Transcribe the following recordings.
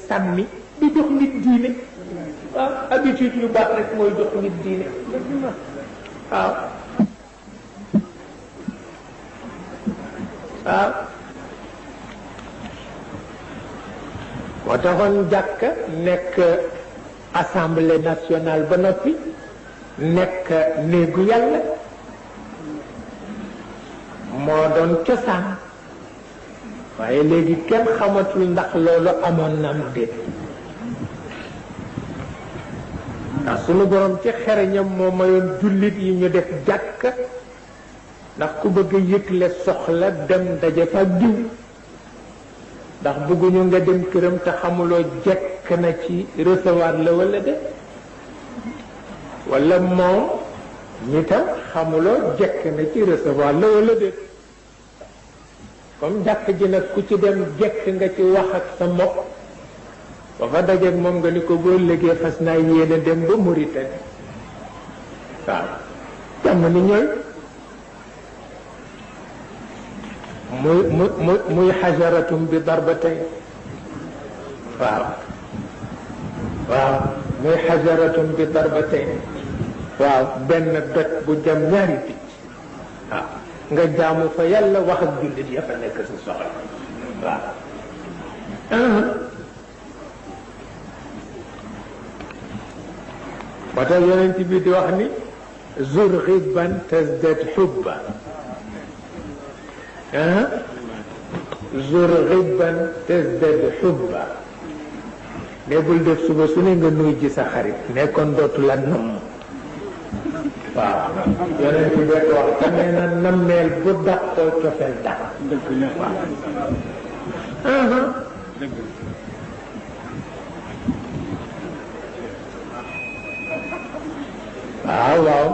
sànni di jox nit diine waaw habitude yu baax rek mooy jox nit diine waaw waaw moo taxoon jàkka nekk assemblée nationale ba noppi nekk néegu yàlla moo doon cosaan waaye léegi kenn xamatul ndax loolu amoon na am déet ndax sunu borom ci xereñam moo mayoon jullit yi ñu def jàkka ndax ku bëgg a yëgle soxla dem daje fa diw ndax bëgguñu nga dem këram te xamuloo jekk na ci recevoir la wala de wala moom ñi tam xamuloo jekk na ci recevoir la wala de comme jàkk ji nag ku ci dem jekk nga ci wax ak sa mbokk ba fa dajeeg moom nga ni ko boo liggéey fas naa yéene dem ba Mauritanie waaw jàmm ni ñooy muy xajaratum bi darbatay waaw waaw muy xajaratum bi darbatay waaw benn doj bu jam ñaari picc waaw nga jaamu fa yàlla wax ak jullit ya fa nekk si soxla waaw moo tax yonent bi di wax ni zur ghibban tazdad hubba zur ghibban tazdad hubba ne bul def suba su ne nga nuy ji sa xarit ne kon dootu la namm waaw yonent bi ko wax te nee na nammeel bu dàqoo cofeel dàq waaw waaw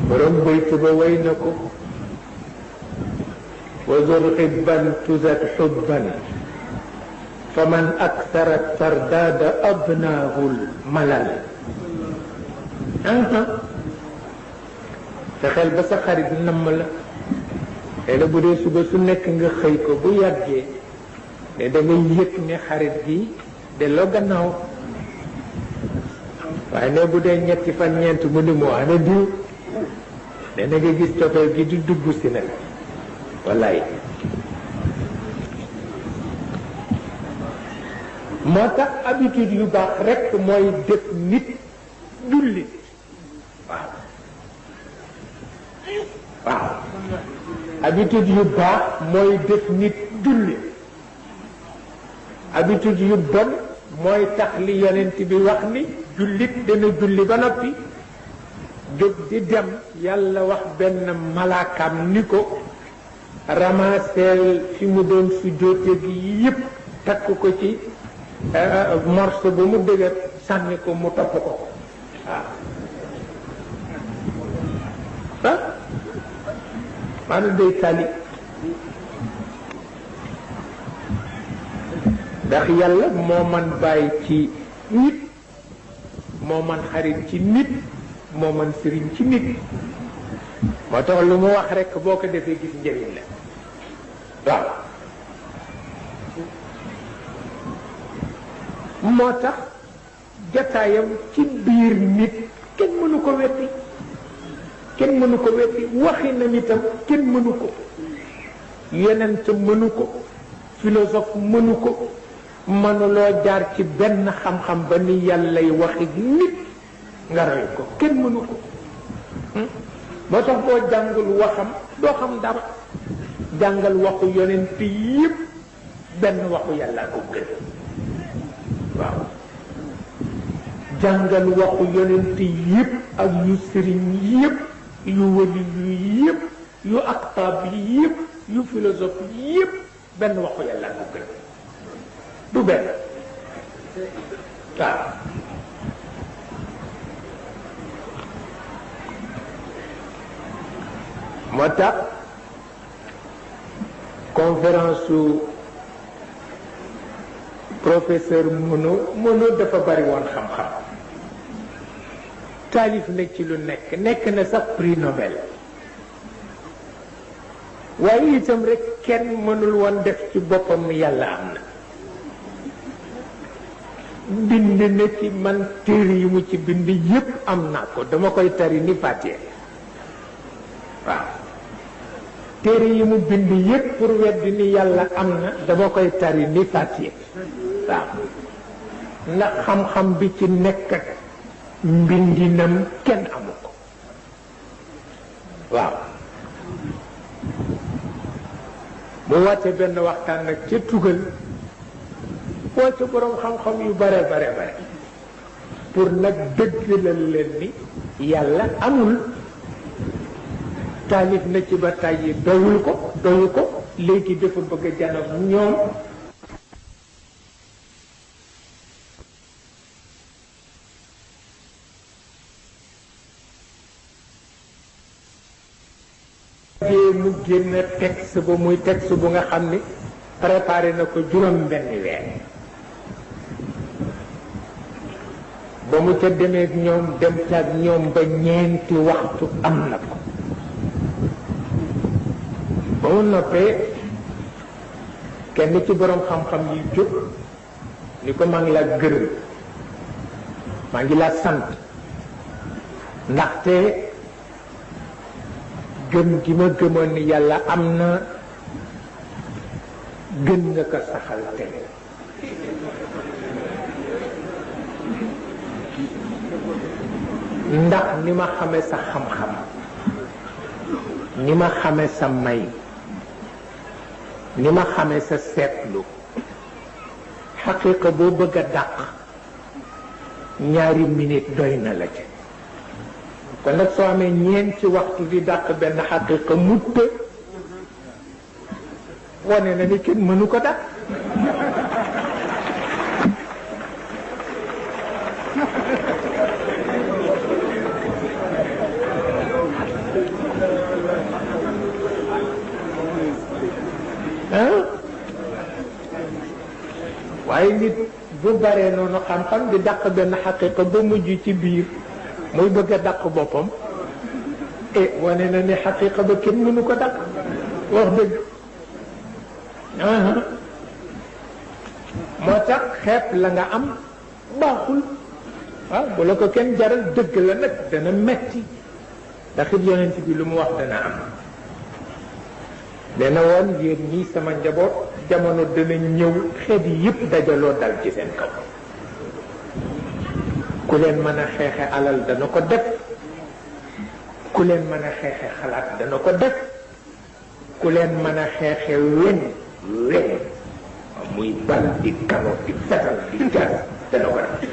borom bayt ba way na ko wa zur xibban tuzat xubban fa man aktara tardada abnaahul malal fexeel ba sa xarit namm la xëy na bu dee suba su nekk nga xëy ko bu yàggee ne da ngay yëg ne xarit gi delloo gannaaw waaye ne bu dee ñetti fan ñeent mu ni moo ana diw ne na nga gis cofeel gi di dugg si nag wallaay moo tax habitude yu baax rekk mooy def nit jullit waaw waaw habitude yu baax mooy def nit jullit habitude yu bon mooy tax li yonent bi wax ni jullit dana julli ba noppi jóg di dem yàlla wax benn malaakam ni ko ramaseel fi mu doon su joote gi yépp takk ko ci morceau ba mu dëgër sànni ko mu topp ko waaw maanaam day tali ndax yàlla moo man bàyyi ci nit moo man xarit ci nit moo man sëriñ ci nit moo tax lu mu wax rekk boo ko defee gis njëriñ la waaw moo tax jataayam ci biir nit kenn mënu ko wetti kenn mënu ko wetti waxi na nitam kenn mënu ko yonent mënu ko philosophe mënu ko mënuloo jaar ci benn xam-xam ba ni yàllay waxi nit nga roy ko kenn mënu ko moo tax boo jàngul waxam doo xam dara jàngal waxu yonent yépp benn waxu yàlla ko gën waaw jàngal waxu yonent yépp ak yu sëriñ yépp yu wali yu yépp yu aktaab yépp yu philosophe yépp benn waxu yàlla ko gën du benn waaw moo tax conférence su professeur Monod dafa bari woon xam-xam taalif na ci lu nekk na sax prix Nobel waaye itam rek kenn mënul woon def ci boppam yàlla am na bind na ci man téere yi mu ci bind yépp am naa ko dama koy tari ni Fatiha waaw téere yi mu bind yépp pour weddi ni yàlla am na dama koy tari ni Fatiha waaw ndax xam-xam bi ci nekk ak mbindinam kenn amu ko waaw mu wàcce benn waxtaan nag ca tugal wàcce boroom xam-xam yu bare pour nag dëggalal leen ni yàlla amul taalif na ci ba tàyyi doyu ko léegi dafa bëgg a janoog ñoom mu génn texte ba muy texte bu nga xam ni préparé na ko juróom benn weer ba mu ca demeek ñoom dem ca ak ñoom ba ñeenti waxtu am na ko ba mu noppee kenn ci boroom xam-xam yi jóg ni ko maa ngi la gërëm maa ngi la sant ndaxte gëm gi ma gëmoon ni yàlla am na gën nga ko saxal te ndax ni ma xame sa xam-xam ni ma xame sa may ni ma xame sa seetlu xaqiqa boo bëgg a dàq ñaari minute doy na la ci kon nag soo amee ñeenti waxtu di dàq benn xaqiqa mutt wane na ni kenn mënu ko dàq waaye nit bu baree noonu xam-xam di dàq benn xaqiqa ba mujj ci biir muy bëgg a dàq boppam wane na ni xaqiqa ba kenn mënu ko dàq wax dëgg moo tax xeeb la nga am baaxul waaw bu la ko kenn jaral dëgg la nag dana metti ndax it yonent bi lu mu wax dana am dana woon yéen ñii sama njaboot jamono dana ñëw xeet yi yëpp dajaloo dal ci seen kaw ku leen mën a xeexe alal dana ko def ku leen mën a xeexe xalaat dana ko def ku leen mën a xeexe weñ muy bal di kano di fetal di jar dana ko def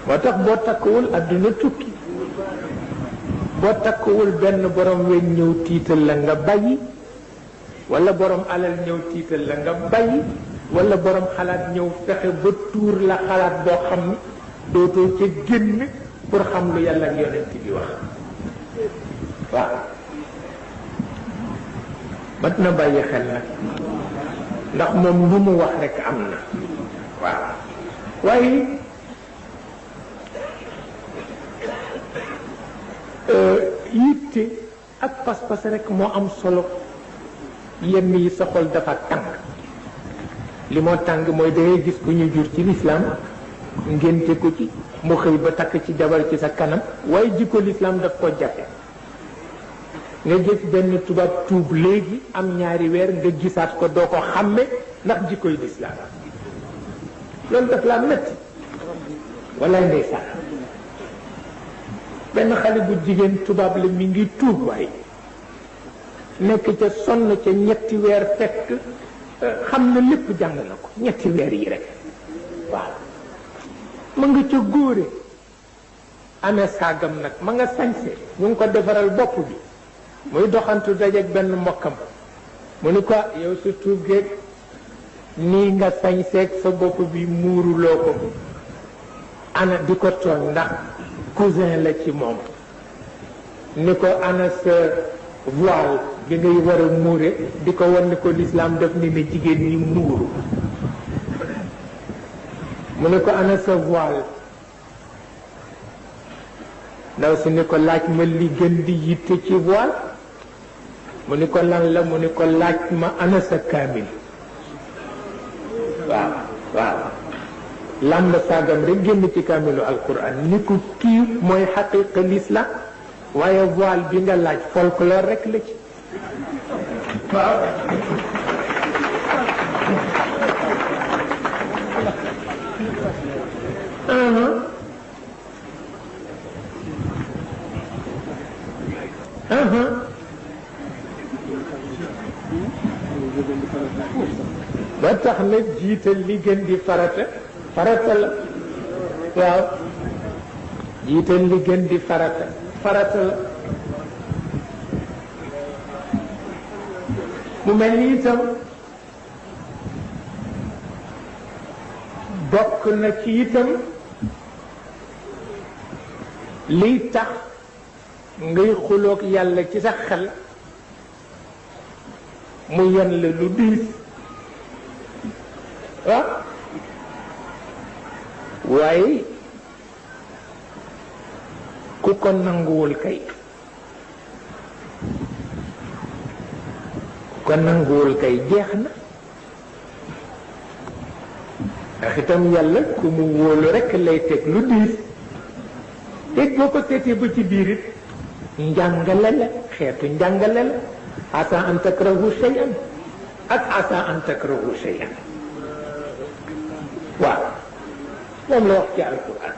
moo tax boo takkuwul adduna tukki boo takkuwul benn borom weñ ñëw tiital la nga bàyyi wala borom alal ñëw tiital la nga bàyyi wala borom xalaat ñëw fexe ba tuur la xalaat boo xam ni dootoo ca génn pour xam lu yàlla ak yonent bi wax waaw mat na bàyyi xel nag ndax moom lu mu wax rekk am na waaw waaye yitte ak pas-pas rekk moo am solo yenn yi sa xol dafa tàng li moo tàng mooy dangay gis ku ñu jur ci lislaam ngénte ko ci mu xëy ba takk ci jabar ci sa kanam waaye jikko lislaam daf ko jafe nga gis benn tubaab tuub léegi am ñaari weer nga gisaat ko doo ko xàmme ndax jikkoy lislaam loolu daf laa metti walaay ndeysaan benn xale bu jigéen tubaab la mi ngi tuub waaye nekk ca sonn ca ñetti weer fekk xam na lépp jàng na ko ñetti weer yi rek waaw ma nga ca góore amee saagam nag ma nga sañse ñu ngi ko defaral bopp bi muy doxantu dajeeg benn mbokkam mu ni ko yow sa tuub geeg nii nga sañseeg sa bopp bi muuruloo ko ana di ko tooñ ndax cousin la ci moom ni ko ana sa voile bi ngay war a muure di ko wan ne ko l'islam def ni ne jigéen ñi muuru mu ne ko ana sa voile ndaw si ni ko laaj ma li gën di yitte ci voile mu ni ko lan la mu ni ko laaj ma ana sa kaamil waaw waaw làmb saagam rek génn ci kaamilu alquran ni ko kii mooy xaqiqa l'islam waaye voile bi nga laaj folklore rek la ci waaw ba tax na jiital li gën di farata farata la waaw jiital li gën di farata farata la mu mel ni itam bokk na ci itam liy tax ngay xuloog yàlla ci sa xel mu yen la lu diis waaw waaye ku ko nanguwul kay ku ko nanguwul kay jeex na ndax itam yàlla ku mu wóolu rekk lay teg lu diis te boo ko seetee ba ci biir it njàngale la xeetu njàngale la asa an takrahu shay'an ak asa an takrahu shay'an waaw moom la wax ci alquran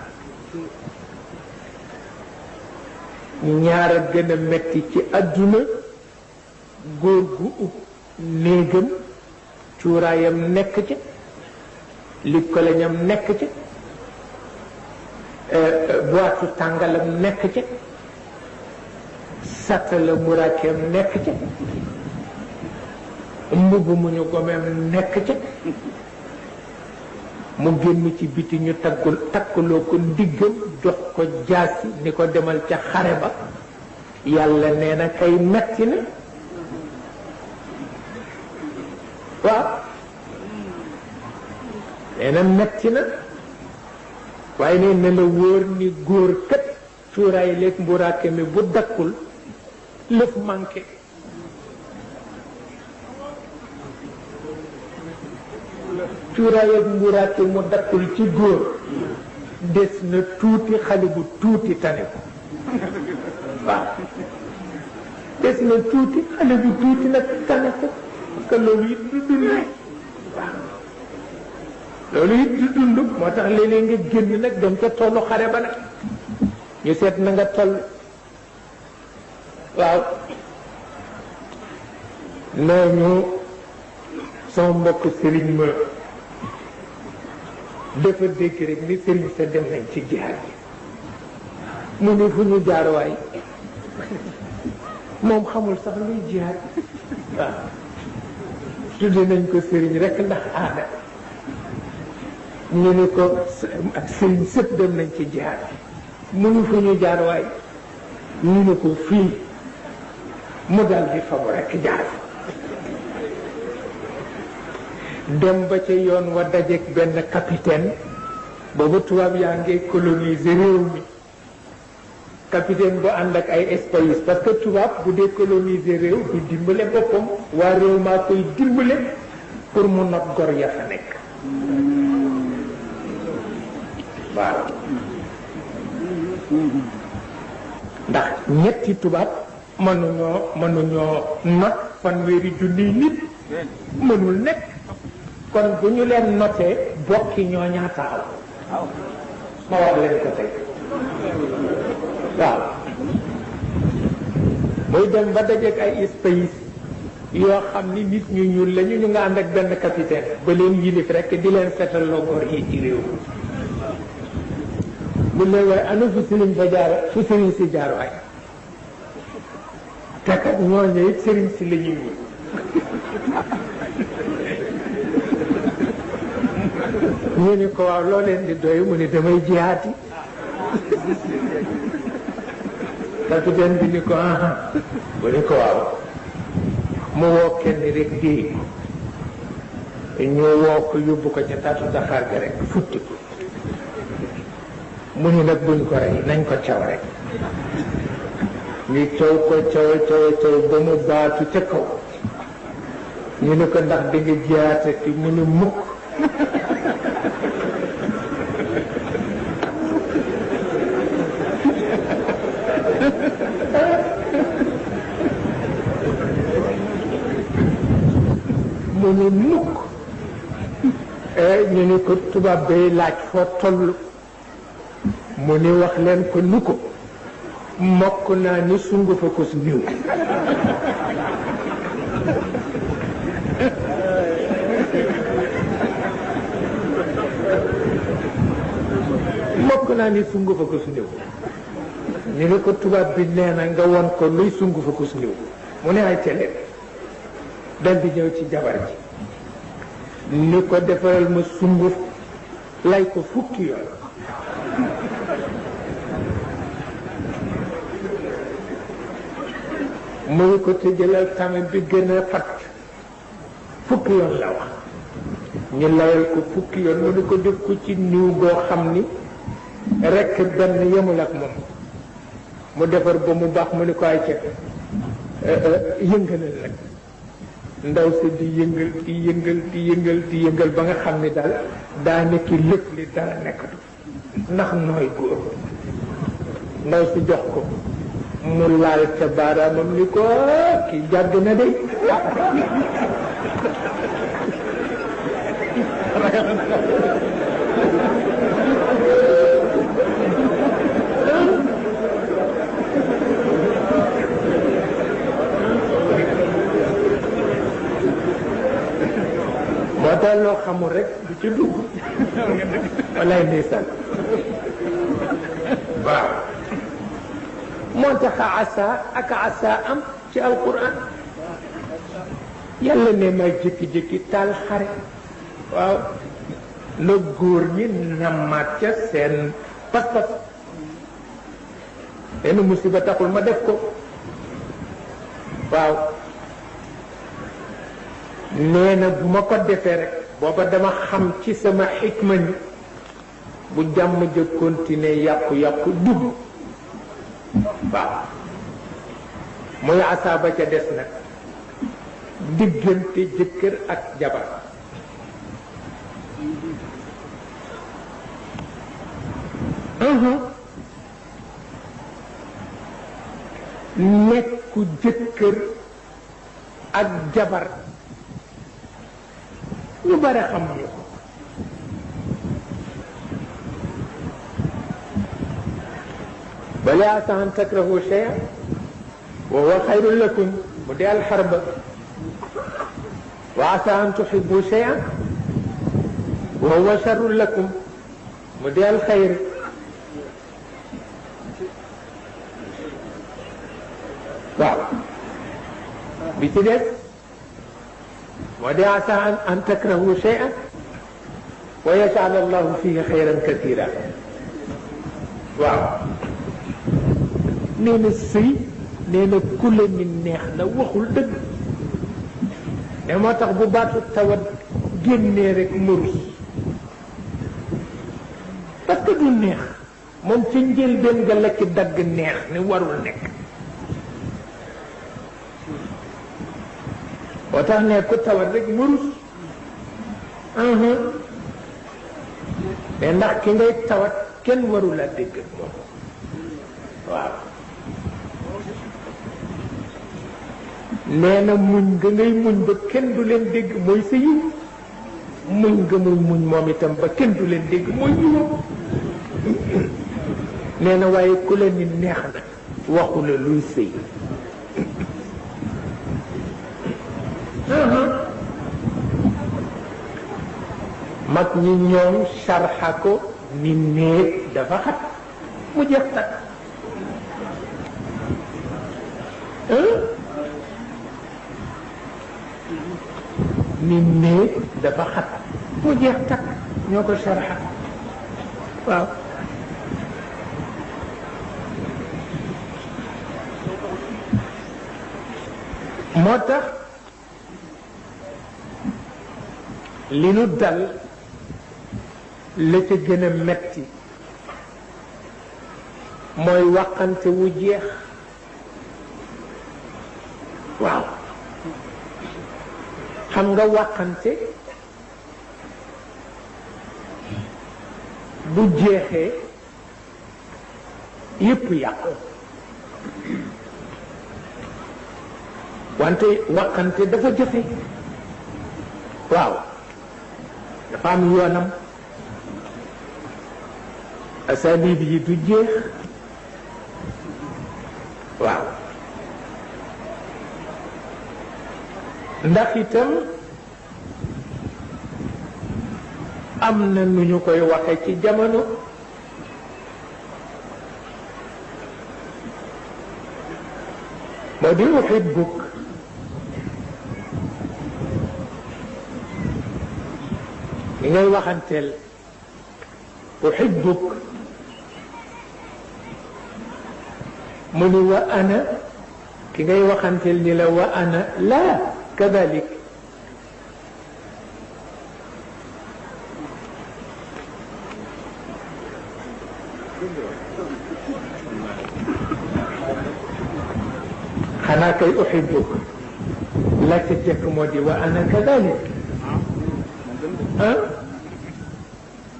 ñaar a gën a metti ci àdduna góor gu ub néegam cuuraayam nekk ca likkolañam nekk ca boitu tàngalam nekk ca satala muraakeem nekk ca mbubb mu ñu gomeem nekk ca mu génn ci biti ñu takkaloo ko ndiggam jox ko jaasi ni ko demal ca xare ba yàlla nee na kay metti na waaw nee na metti na waaye ne na la wóor ni góor kat cuuraay leeg mburaake mi bu dakkul lëf manqué cuuraay ak mburaake mu dakkul ci góor des na tuuti xale bu tuuti tane ko waaw des na tuuti xale bu tuuti nag tane ko parce que loolu it du dund waaw loolu it du dund moo tax léeg-léeg nga génn nag dem ca tollu xare ba nag ñu seet na nga toll waaw nee ñu sama mbokk sëriñ ma dafa dégg rek ni sëriñ sa dem nañ ci jihaad bi mu ne fu ñu jaar waay moom xamul sax luy jihaad waaw tudde nañ ko sëriñ rek ndax aada ñu ne ko ak sëriñ sëpp dem nañ ci jihaad bi mu ne fu ñu jaar waay ñu ne ko fii mu dal di fabu rek jaar dem ba ca yoon wa dajeek benn capitaine boobu tubaab yaa ngi coloniser réew mi capitaine bu ànd ak ay espagnol parce que tubaab bu dee coloniser réew du dimbale boppam waa réew maa koy dimbale pour mu not gor ya fa nekk waaw ndax ñetti tubaab mënuñoo not fanweeri junniy nit mënul nekk kon bu ñu leen notee bokki ñoo ñaa taxaw ma wax leen ko tey waaw muy dem ba dajeek ay espagnol yoo xam ni nit ñu ñuul lañu ñu nga ànd ak benn capitaine ba leen yilif rek di leen setal loo góor yi ci réew bu leen waaye ana fu sëriñ fa jaar fu sëriñ si jaar waay te kat ñooñu it sëriñ si la ñuy wut ñu ni ko waaw loo leen di doy mu ni damay jihaati capitaine bi ni ko aha mu ni ko waaw mu woo kenn rek déey ñu woo ko yóbbu ko ca taatu daxaar ga rek futti ko mu ni nag buñ ko rey nañ ko caw rek ñu caw ko caw ba mu baatu ca kaw ñu ne ko ndax di nga jaatati mu ni mukk mu ni mukk ñu ni ko tubaab bay laaj foo toll mu ni wax leen ko ni ko mokk naa ni sungu fa ko su niw mokk naa ni sungu fa ko su niw ñu ni ko tubaab bi nee na nga won ko luy sungu fa ko su niw mu ne ay télé dal di ñëw ci jabar ji ni ko defaral ma sunguf lay ko fukki yoon muy ko tëjalal tamit bi gën a fat fukki yoon la wax ñu layal ko fukki yoon mu ni ko def ko ci niw boo xam ni rekk benn yemul ak moom mu defar ba mu baax mu ni ko ay ca yëngalal rek ndaw si di yëngal ba nga xam ni daal daa nekki lépp li dara nekkatu ndax nooy góor ndaw si jox ko mu laal ca baaraamam ni ko kii jàgg na de moo tax loo xamul rek du ci dugg walaay ndeysaan waaw moo tax asa ak asa am ci alquran yàlla ne ma jékki-jékki taal xare waaw na góor ñi nammaat ca seen pas-pas benn musiba taxul ma def ko waaw nee na bu ma ko defee rek booba dama xam ci sama xikma ni bu jàmm ja continuer yàqu-yàqu dugg waaw muy asaaba ca des nag diggante jëkkër ak jabar nekku jëkkër ak jabar ñu bare xamuñu ko bal asaa an takrahu shay'an wa huwa xayrun lakum mu di alxarba wa asaa an tuhibbu shay'an wa huwa sharrun lakum mu di alxayr waaw bi ci des moo di asaa an takrahu shay'an wa yaj'al allahu fihi xayran katira waaw nee na sëy nee na ku la ni neex na waxul dëgg ne moo tax bu baatu tawat génnee rek murus parce que du neex moom ca njëlbéen nga la ci dagg neex ni warul nekk moo tax ne ku tawat rek murus mais ndax ki ngay tawat kenn warul a dégg moom waaw nee na muñ nga ngay muñ ba kenn du leen dégg mooy sa yiw muñ nga muy muñ moom itam ba kenn du leen dégg mooy yiwam nee na waaye ku la ni neex na waxu la luy sëy mag ñi ñoom sarxa ko ni néeg dafa xat mu jeex takk ni néeg dafa xat mu jeex takk ñoo ko sarxa waaw moo tax li nu dal la ca gën a metti mooy waxante wu jeex waaw xam nga waxante bu jeexee yépp yàqu wante waxante dafa jafe waaw dafa am yoonam asalib yi du jeex waaw ndax itam am na nu ñu koy waxe ci jamono moo di uhibbuk li ngay waxanteel uhibbuk mu ni wa ana ki ngay waxanteel ni la wa ana la kadalik xanaa kay uhibbuk la ca jëkk moo di wa ana kadalik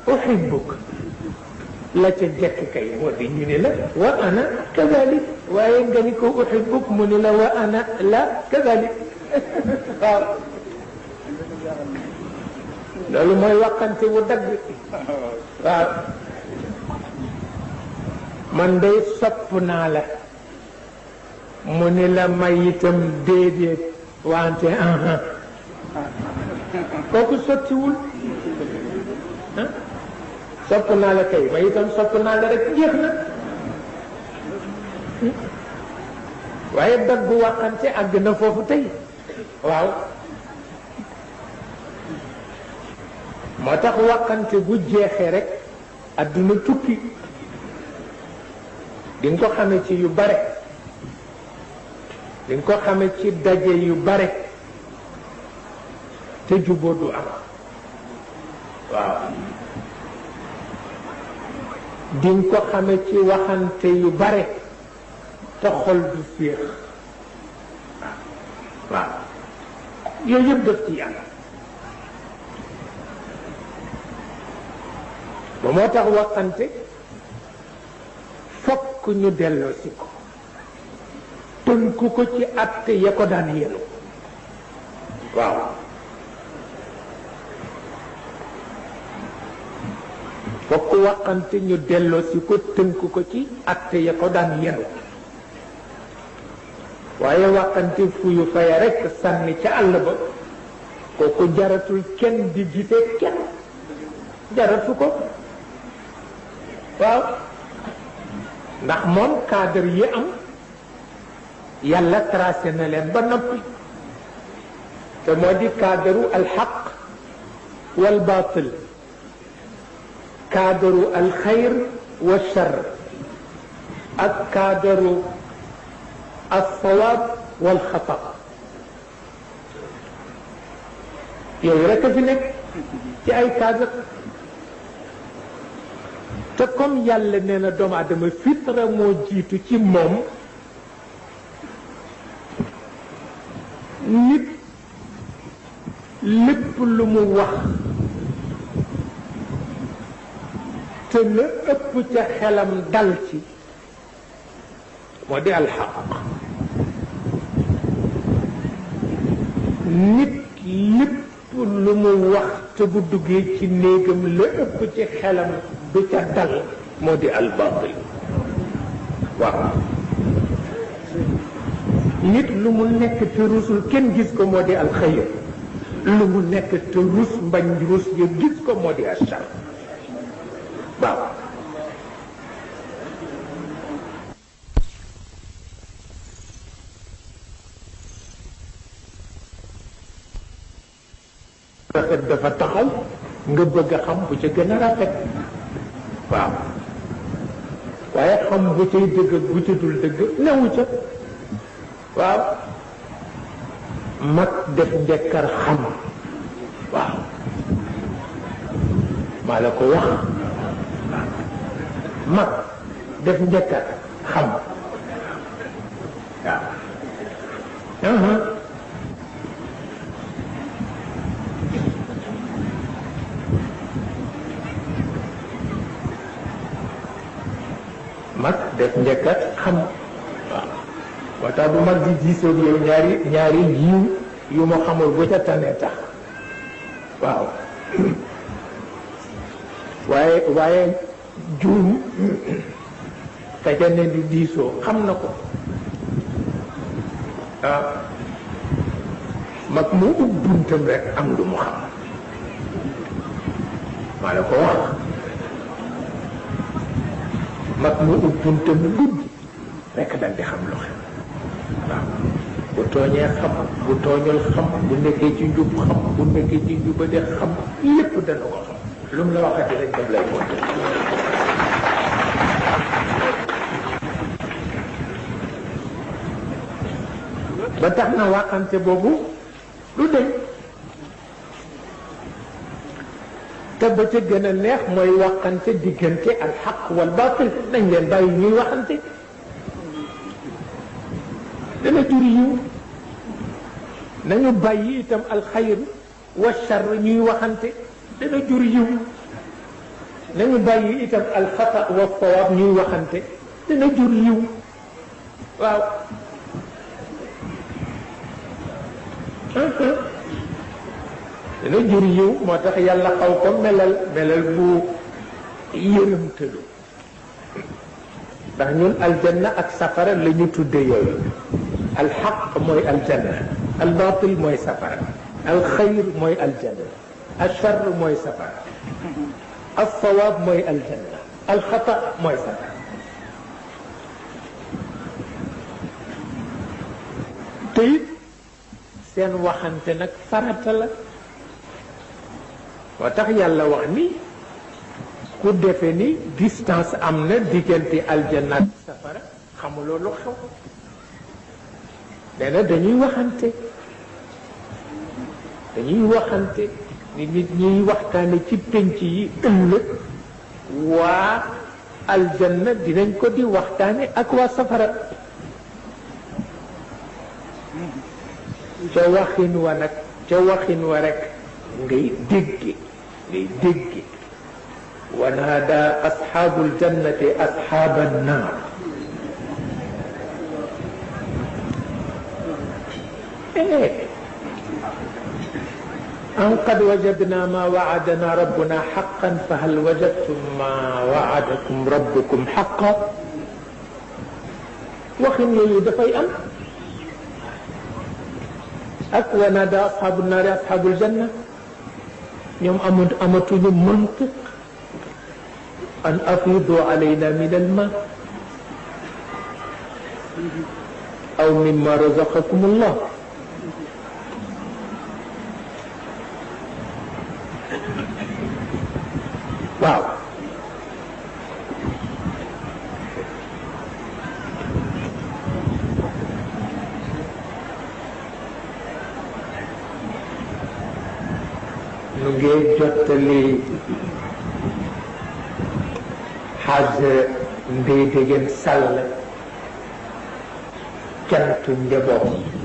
uhibbuk la ca jëkk kay moo di ñu ni la wa ana kadalik waaye nga ni ko uhibbuk mu ni la wa ana la kadalik waaw loolu mooy waxante wu dagg waaw man day sopp naa la mu ni la may itam déedéet wante kooku sottiwul sopp naa la kay may itam sopp naa la rek jeex na waaye daggu waxante àgg na foofu tey waaw moo tax waxante bu jeexee rek adduna tukki di nga ko xame ci yu bare di nga ko xame ci daje yu bare te juboo du am waaw di nga ko xame ci waxante yu bare te xol du féex waaw yooyu yëpp def ci yàlla ba moo tax waxante fokk ñu delloo si ko tënku ko ci atte ya ko daan yenu waaw fokk waxante ñu delloo si ko tënku ko ci atte ya ko daan yenu waaye waxante fu yu faya rekk sànni ca àll ba kooku jaratul kenn di gisee kenn jaratu ko waaw ndax moom cadre yi am yàlla tracé na leen ba noppi te moo di cadre alxaq wal baatil cadre alxayr wa shar ak cadre alsawaab wal xata yooyu rek a fi nekk ci ay cadre te comme yàlla nee na doomu aadama fitra moo jiitu ci moom nit lépp lu mu wax te la ëpp ca xelam dal ci moo di alxaq nit lépp lu mu wax te bu duggee ci néegam la ëpp ci xelam du ca dal moo di albaatil waaw nit lu mu nekk te rusul kenn gis ko moo di alxayr lu mu nekk te rus mbañ rus ya gis ko moo di achar waaw rafet dafa taxaw nga bëgg a xam bu ca gën a rafet waaw waaye xam bu cay dëgg bu ca dul dëgg newu ca waaw mag def njëkkar xam waaw maa la ko wax mag def njëkkar xam waaw mag def njëkkat xam waaw moo tax bu mag di diisoog yow ñaari yiw yu ma xamul bu ca tane tax waaw waaye juum ka ca ne di diisoo xam na ko waaw mag mu ub buntam rek am lu mu xam maa la ko wax mag mu ub buntam gudd rekk dal di xam lu xew waaw bu tooñee xam bu tooñul xam bu nekkee ci njub xam bu nekkee ci njubade xam lépp dana ko xam lu mu la waxati rek daf lay monte ba tax na waxante boobu du deñ te ba ca gën a neex mooy waxante diggante al xaq wal baatil nañ leen bàyyi ñuy waxante dana jur yiw nañu bàyyi itam alxayr wa char ñuy waxante dana jur yiw nañu bàyyi itam alxata wa sawaab ñuy waxante dana jur yiw waaw dana jur yiw moo tax yàlla xaw ko melal bu yërëmtalu ndax ñun aljanna ak safara la ñu tudde yooyu alxaq mooy aljanna albaatil mooy safara alxayr mooy aljanna alchar mooy safara alsawaab mooy aljanna alxata mooy safara te it seen waxante nag farata la moo tax yàlla wax ni ku defe ni distance am na diggante aljanna ak safara xamuloo lu xew nee na dañuy waxante ni nit ñuy waxtaane ci pénc yi ëllëg waa aljanna dinañ ko di waxtaane ak waa safara ca waxin wa rek ngay dégge wa naada asxaabul jannati asxaaban naar an qad wajadna ma waadana rabbuna xaqan fa hal wajadtum ma waadakum rabbukum xaqan waxin yooyu dafay am ak wa naada asxaabu naari asxaabul janna ñoom amatuñu mantiq an afidu alayna min alma aw mimma razaqakum allah waaw nu ngi jottali xaaj Ndeye Degen Sall cantu njaboot